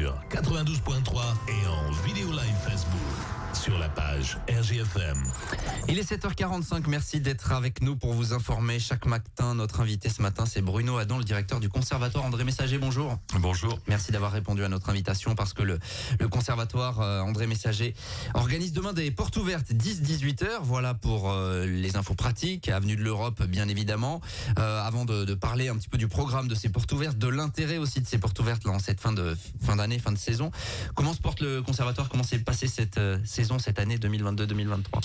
sur 92.3 et en vidéo live Facebook sur la page RGFM. Il est 7h45, merci d'être avec nous pour vous informer chaque matin. Notre invité ce matin, c'est Bruno Adam, le directeur du Conservatoire. André Messager, bonjour. Bonjour. Merci d'avoir répondu à notre invitation parce que le Conservatoire André Messager organise demain des portes ouvertes 10-18h. Voilà pour les infos pratiques, avenue de l'Europe bien évidemment. Avant de parler un petit peu du programme de ces portes ouvertes, de l'intérêt aussi de ces portes ouvertes là, en cette fin d'année, fin de saison. Comment se porte le Conservatoire? Comment s'est passée cette saison, cette année 2022-2023?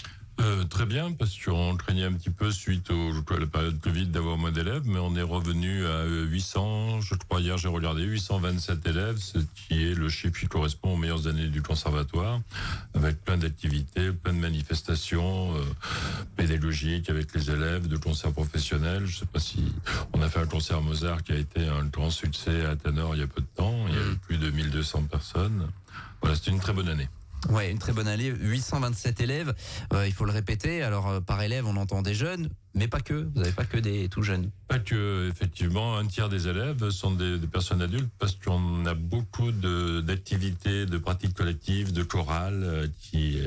Très bien, parce qu'on craignait un petit peu suite à la période Covid d'avoir moins d'élèves, mais on est revenu à 800, je crois hier j'ai regardé, 827 élèves, ce qui est le chiffre qui correspond aux meilleures années du Conservatoire, avec plein d'activités, plein de manifestations pédagogiques avec les élèves, de concerts professionnels. Je sais pas si on a fait un concert Mozart qui a été un grand succès à Tanor il y a peu de temps, il y a eu plus de 1200 personnes. Voilà, c'était une très bonne année. Ouais, une très bonne année, 827 élèves, il faut le répéter. Alors par élève, on entend des jeunes, mais pas que. Vous n'avez pas que des tout jeunes. Pas que, effectivement, un tiers des élèves sont des personnes adultes parce qu'on a beaucoup d'activités, de pratiques collectives, de chorales qui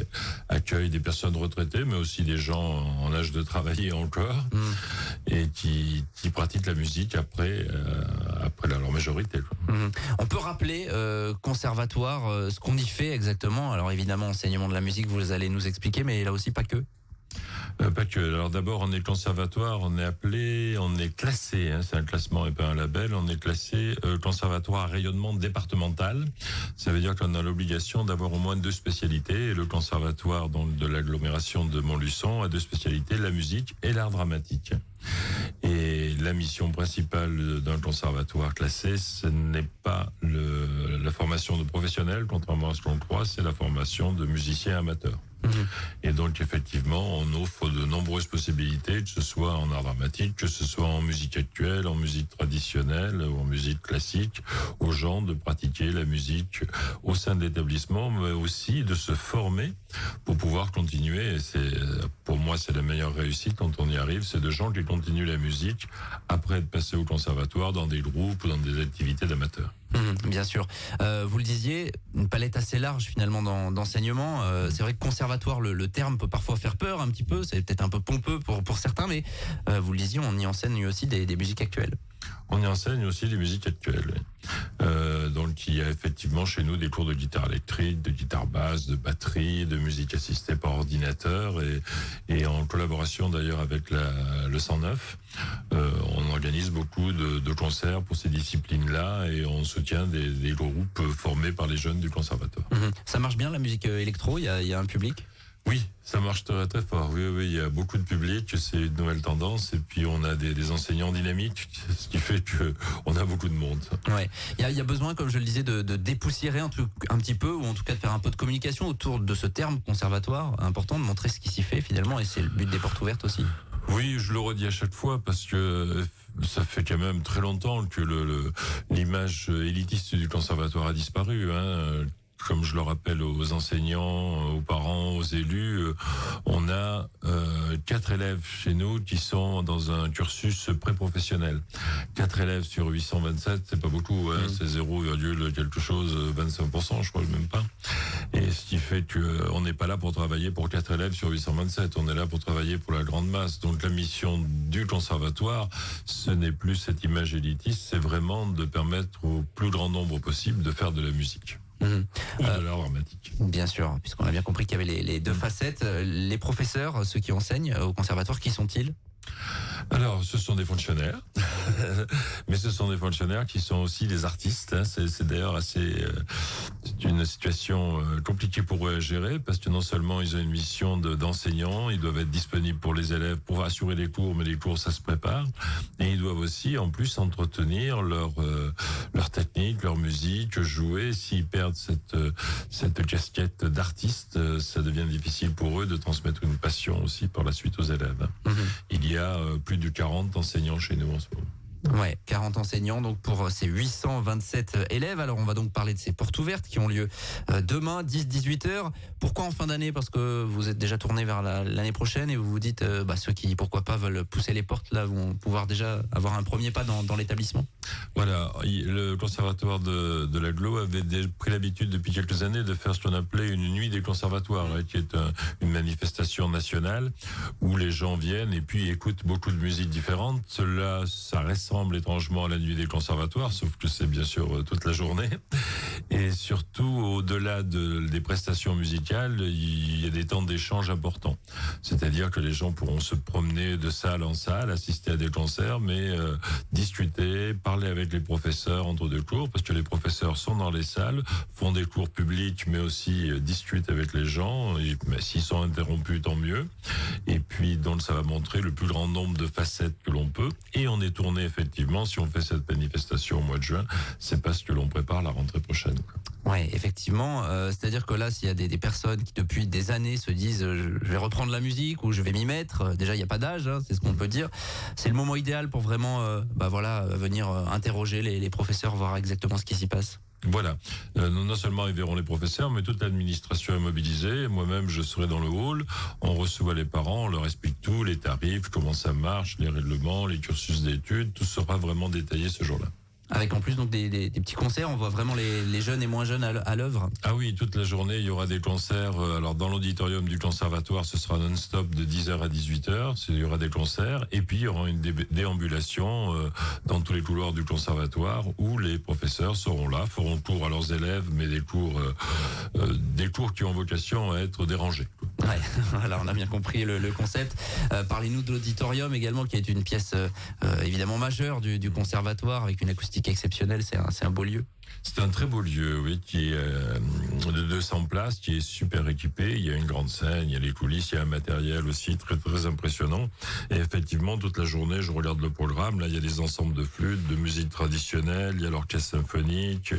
accueillent des personnes retraitées, mais aussi des gens en âge de travailler encore et qui pratiquent la musique après leur majorité. On peut rappeler Conservatoire, ce qu'on y fait exactement. Alors évidemment, enseignement de la musique, vous allez nous expliquer, mais là aussi pas que. Pas que. Alors d'abord, on est conservatoire, on est classé, c'est un classement et pas un label, on est classé conservatoire à rayonnement départemental. Ça veut dire qu'on a l'obligation d'avoir au moins 2 spécialités. Et le conservatoire de l'agglomération de Montluçon a 2 spécialités, la musique et l'art dramatique. Et la mission principale d'un conservatoire classé, ce n'est pas la formation de professionnels, contrairement à ce qu'on croit, c'est la formation de musiciens amateurs. Et donc effectivement, on offre de nombreuses possibilités, que ce soit en art dramatique, que ce soit en musique actuelle, en musique traditionnelle ou en musique classique, aux gens de pratiquer la musique au sein de l'établissement, mais aussi de se former pour pouvoir continuer. Et pour moi, c'est la meilleure réussite quand on y arrive, c'est de gens qui continuent la musique après être passés au conservatoire dans des groupes ou dans des activités d'amateurs. Bien sûr. Vous le disiez, une palette assez large finalement d'enseignement. C'est vrai que conservatoire, le terme peut parfois faire peur un petit peu. C'est peut-être un peu pompeux pour certains, mais vous le disiez, on y enseigne aussi des musiques actuelles. On y enseigne aussi les musiques actuelles. Oui. Donc il y a effectivement chez nous des cours de guitare électrique, de guitare basse, de batterie, de musique assistée par ordinateur et en collaboration d'ailleurs avec le 109, on organise beaucoup de concerts pour ces disciplines-là et on soutient des groupes formés par les jeunes du conservatoire. Ça marche bien la musique électro, il y a un public? Oui, ça marche très très fort. Oui, il y a beaucoup de public, c'est une nouvelle tendance et puis on a des enseignants dynamiques, ce qui fait que on a beaucoup de monde. Ouais, il y a besoin, comme je le disais, de dépoussiérer un petit peu ou en tout cas de faire un peu de communication autour de ce terme conservatoire, important de montrer ce qui s'y fait finalement et c'est le but des portes ouvertes aussi. Oui, je le redis à chaque fois parce que ça fait quand même très longtemps que l'image élitiste du conservatoire a disparu. Comme je le rappelle aux enseignants, aux parents, aux élus, on a 4 élèves chez nous qui sont dans un cursus pré-professionnel. 4 élèves sur 827, c'est pas beaucoup, c'est 0, quelque chose, 25%, je crois même pas. Et ce qui fait que on n'est pas là pour travailler pour 4 élèves sur 827, on est là pour travailler pour la grande masse. Donc la mission du conservatoire, ce n'est plus cette image élitiste, c'est vraiment de permettre au plus grand nombre possible de faire de la musique. Ou de l'art dramatique. Bien sûr, puisqu'on a bien compris qu'il y avait les 2 facettes. Les professeurs, ceux qui enseignent au conservatoire, qui sont-ils? Alors, ce sont des fonctionnaires, mais ce sont des fonctionnaires qui sont aussi des artistes. C'est d'ailleurs assez, c'est une situation compliquée pour eux à gérer parce que non seulement ils ont une mission d'enseignants, ils doivent être disponibles pour les élèves pour assurer les cours, mais les cours ça se prépare, et ils doivent aussi en plus entretenir leur technique, leur musique, jouer. S'ils perdent cette casquette d'artiste, ça devient difficile pour eux de transmettre une passion aussi par la suite aux élèves. Il y a plus de 40 enseignants chez nous en ce moment. Ouais, 40 enseignants donc pour ces 827 élèves. Alors on va donc parler de ces portes ouvertes qui ont lieu demain 10-18 heures. Pourquoi en fin d'année? Parce que vous êtes déjà tourné vers l'année prochaine et vous vous dites ceux qui pourquoi pas veulent pousser les portes là vont pouvoir déjà avoir un premier pas dans l'établissement. Voilà, le conservatoire de l'Aglo avait pris l'habitude depuis quelques années de faire ce qu'on appelait une nuit des conservatoires, qui est une manifestation nationale où les gens viennent et puis écoutent beaucoup de musiques différentes. Cela, ça ressemble étrangement à la nuit des conservatoires, sauf que c'est bien sûr toute la journée. Et surtout, au-delà des prestations musicales, il y a des temps d'échange importants. C'est-à-dire que les gens pourront se promener de salle en salle, assister à des concerts, mais discuter, parler avec les professeurs entre deux cours, parce que les professeurs sont dans les salles, font des cours publics, mais aussi discutent avec les gens. Et s'ils sont interrompus, tant mieux. Et puis, donc, ça va montrer le plus grand nombre de facettes que l'on peut. Et on est tourné, effectivement, si on fait cette manifestation au mois de juin, c'est parce que l'on prépare la rentrée prochaine. Ouais, effectivement. C'est-à-dire que là, s'il y a des personnes qui depuis des années se disent je vais reprendre la musique ou je vais m'y mettre, déjà il n'y a pas d'âge, c'est ce qu'on peut dire. C'est le moment idéal pour vraiment venir interroger les professeurs, voir exactement ce qui s'y passe. Voilà. Non seulement ils verront les professeurs, mais toute l'administration est mobilisée. Moi-même, je serai dans le hall. On reçoit les parents, on leur explique tout, les tarifs, comment ça marche, les règlements, les cursus d'études. Tout sera vraiment détaillé ce jour-là. Avec en plus donc des petits concerts, on voit vraiment les jeunes et moins jeunes à l'œuvre. Ah oui, toute la journée, il y aura des concerts. Alors dans l'auditorium du conservatoire, ce sera non-stop de 10h à 18h. Il y aura des concerts. Et puis il y aura une déambulation dans tous les couloirs du conservatoire où les professeurs seront là, feront cours à leurs élèves, mais des cours qui ont vocation à être dérangés. Ouais, voilà, on a bien compris le concept. Parlez-nous de l'auditorium également, qui est une pièce évidemment majeure du conservatoire avec une acoustique exceptionnelle. C'est un beau lieu. C'est un très beau lieu, oui, qui est de 200 places, qui est super équipé. Il y a une grande scène, il y a les coulisses, il y a un matériel aussi très très impressionnant. Et effectivement, toute la journée, je regarde le programme. Là, il y a des ensembles de flûtes, de musique traditionnelle, il y a l'orchestre symphonique,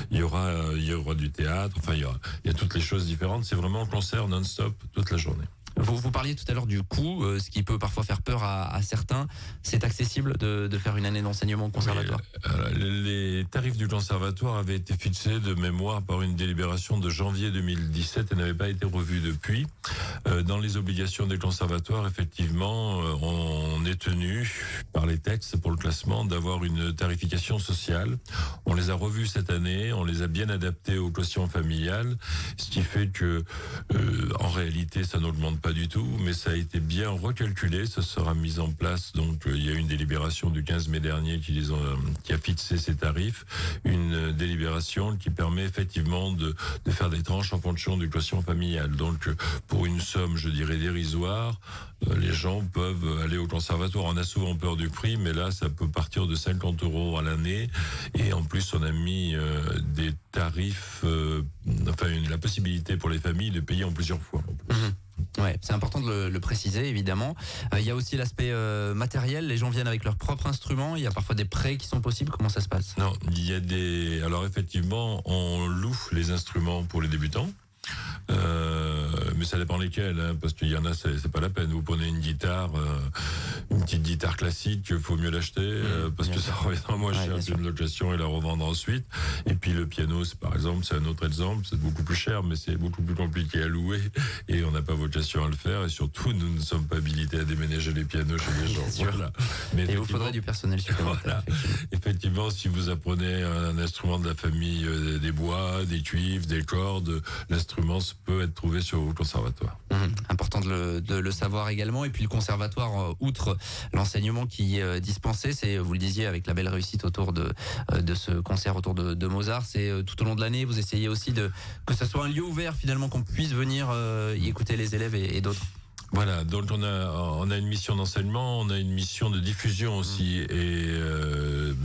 il y aura du théâtre. Enfin, il y a toutes les choses différentes. C'est vraiment un concert non-stop toute la journée. Vous parliez tout à l'heure du coût, ce qui peut parfois faire peur à certains. C'est accessible de faire une année d'enseignement au conservatoire? Oui, les tarifs du conservatoire avaient été fixés de mémoire par une délibération de janvier 2017 et n'avaient pas été revus depuis. Dans les obligations des conservatoires, effectivement, on est tenu par les textes pour le classement d'avoir une tarification sociale. On les a revus cette année, on les a bien adaptés au quotient familial, ce qui fait que en réalité, ça n'augmente pas du tout, mais ça a été bien recalculé, ça sera mis en place. Donc il y a une délibération du 15 mai dernier qui a fixé ces tarifs, une délibération qui permet effectivement de faire des tranches en fonction du quotient familial. Donc pour une somme, je dirais, dérisoire, les gens peuvent aller au conservatoire. On a souvent peur du prix, mais là ça peut partir de 50 € à l'année, et en plus on a mis des tarifs, la possibilité pour les familles de payer en plusieurs fois. Ouais, c'est important de le préciser, évidemment. Il y a aussi l'aspect matériel. Les gens viennent avec leurs propres instruments. Il y a parfois des prêts qui sont possibles. Comment ça se passe? Non, alors effectivement, on loue les instruments pour les débutants. Mais ça dépend lesquels, parce qu'il y en a, c'est pas la peine. Vous prenez une guitare, une petite guitare classique, il faut mieux l'acheter, parce que ça reviendra moins cher qu'une location et la revendre ensuite. Et puis le piano, par exemple, c'est un autre exemple, c'est beaucoup plus cher, mais c'est beaucoup plus compliqué à louer, et on n'a pas vocation à le faire, et surtout, nous ne sommes pas habilités à déménager les pianos chez les gens. Voilà. Mais il vous faudrait du personnel supplémentaire. Voilà. Effectivement, si vous apprenez un instrument de la famille des bois, des cuivres, des cordes, l'instrument peut être trouvé au conservatoire. Important de le savoir également. Et puis le conservatoire, outre l'enseignement qui est dispensé, c'est, vous le disiez, avec la belle réussite autour de ce concert autour de Mozart, c'est tout au long de l'année, vous essayez aussi que ça soit un lieu ouvert finalement, qu'on puisse venir y écouter les élèves et d'autres. Voilà, donc on a une mission d'enseignement, on a une mission de diffusion aussi, et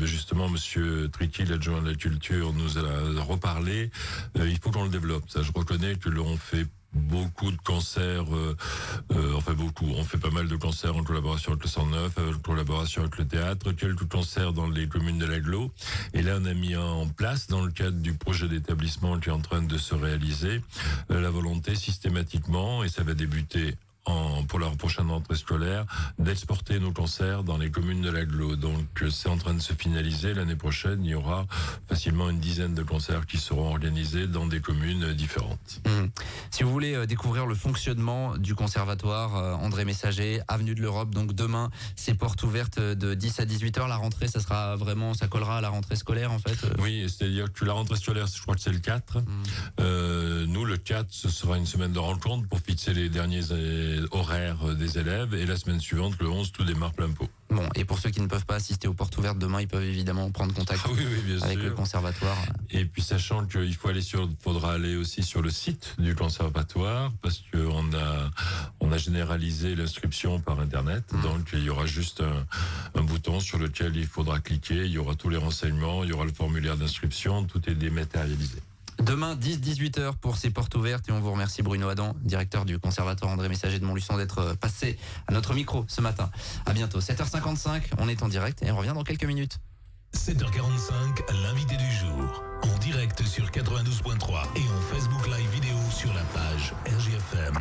justement Monsieur Tricky, l'adjoint de la culture, nous a reparlé. Il faut qu'on le développe. Ça, je reconnais que l'on fait beaucoup de concerts, on fait pas mal de concerts en collaboration avec le 109, en collaboration avec le théâtre, quelques concerts dans les communes de l'Aglo, et là on a mis en place, dans le cadre du projet d'établissement qui est en train de se réaliser, la volonté systématiquement, et ça va débuter pour leur prochaine rentrée scolaire, d'exporter nos concerts dans les communes de l'agglo. Donc c'est en train de se finaliser. L'année prochaine, il y aura facilement une dizaine de concerts qui seront organisés dans des communes différentes. Si vous voulez découvrir le fonctionnement du conservatoire André Messager, avenue de l'Europe, donc demain, c'est portes ouvertes de 10 à 18h. La rentrée, ça collera à la rentrée scolaire en fait. Oui, c'est-à-dire que la rentrée scolaire, je crois que c'est le 4. Nous, le 4, ce sera une semaine de rencontre pour fixer les derniers horaires des élèves. Et la semaine suivante, le 11, tout démarre plein pot. Bon, et pour ceux qui ne peuvent pas assister aux portes ouvertes demain, ils peuvent évidemment prendre contact bien avec sûr. le conservatoire. Et puis sachant qu'il faudra aller aussi sur le site du conservatoire parce qu'on a généralisé l'inscription par Internet. Donc il y aura juste un bouton sur lequel il faudra cliquer. Il y aura tous les renseignements, il y aura le formulaire d'inscription, tout est dématérialisé. Demain, 10-18h pour ces portes ouvertes et on vous remercie Bruno Adam, directeur du conservatoire André Messager de Montluçon, d'être passé à notre micro ce matin. À bientôt. 7h55, on est en direct et on revient dans quelques minutes. 7h45, l'invité du jour. En direct sur 92.3 et en Facebook Live vidéo sur la page RGFM.